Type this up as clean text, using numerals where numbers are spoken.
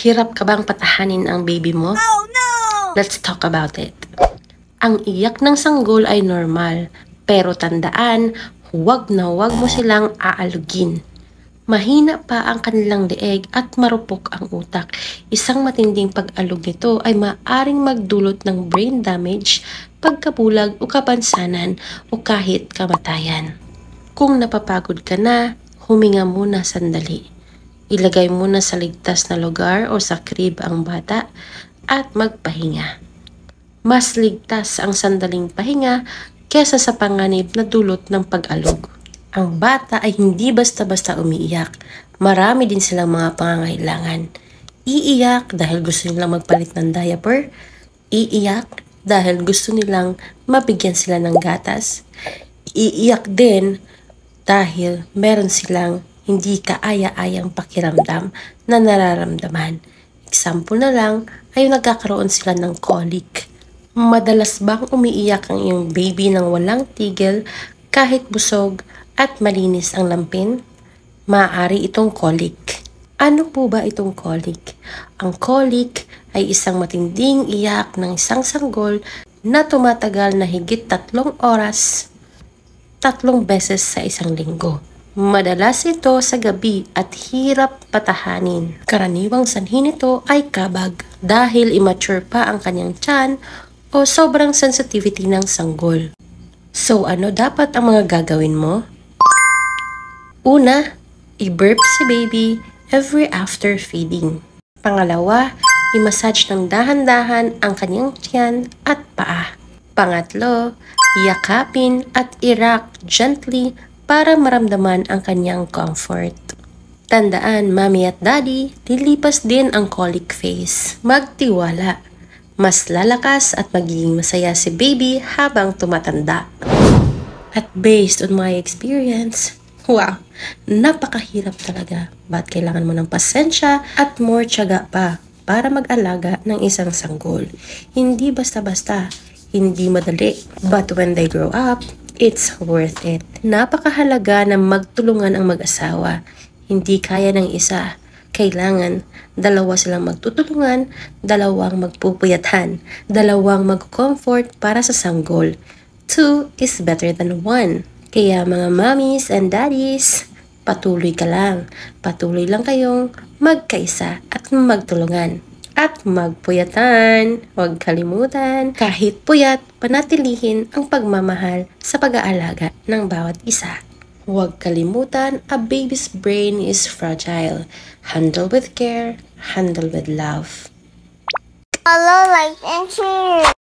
Hirap ka bang patahanin ang baby mo? Oh no! Let's talk about it. Ang iyak ng sanggol ay normal, pero tandaan, huwag na huwag mo silang aalugin. Mahina pa ang kanilang leeg at marupok ang utak. Isang matinding pag-alog nito ay maaring magdulot ng brain damage, pagkabulag o kapansanan o kahit kamatayan. Kung napapagod ka na, huminga muna sandali. Ilagay muna sa ligtas na lugar o sa crib ang bata at magpahinga. Mas ligtas ang sandaling pahinga kesa sa panganib na dulot ng pag-alog. Ang bata ay hindi basta-basta umiiyak. Marami din silang mga pangangailangan. Iiyak dahil gusto nilang magpalit ng diaper. Iiyak dahil gusto nilang mabigyan sila ng gatas. Iiyak din dahil meron silang hindi kaaya-ayang pakiramdam na nararamdaman. Example na lang ay nagkakaroon sila ng colic. Madalas bang umiiyak ang iyong baby nang walang tigil kahit busog at malinis ang lampin? Maaari itong colic. Ano po ba itong colic? Ang colic ay isang matinding iyak ng isang sanggol na tumatagal na higit 3 oras, 3 beses sa isang linggo. Madalas ito sa gabi at hirap patahanin. Karaniwang sanhi nito ay kabag dahil immature pa ang kanyang tiyan o sobrang sensitivity ng sanggol. So ano dapat ang mga gagawin mo? Una, i-burp si baby every after feeding. Pangalawa, i-massage ng dahan-dahan ang kanyang tiyan at paa. Pangatlo, yakapin at i-rock gently para maramdaman ang kanyang comfort. Tandaan, mommy at daddy, lilipas din ang colic phase. Magtiwala. Mas lalakas at magiging masaya si baby habang tumatanda. At based on my experience, wow, napakahirap talaga. Ba't kailangan mo ng pasensya at more tiyaga pa para mag-alaga ng isang sanggol? Hindi basta-basta, hindi madali. But when they grow up, it's worth it. Napakahalaga na magtulungan ang mag-asawa. Hindi kaya ng isa. Kailangan dalawa silang magtutulungan, dalawang magpupuyatan, dalawang mag-comfort para sa sanggol. 2 is better than 1. Kaya mga mommies and daddies, patuloy ka lang. Patuloy lang kayong magkaisa at magtulungan. At magpuyatan. Huwag kalimutan, kahit puyat, panatilihin ang pagmamahal sa pag-aalaga ng bawat isa. Huwag kalimutan, a baby's brain is fragile. Handle with care, handle with love. Follow, like, and share.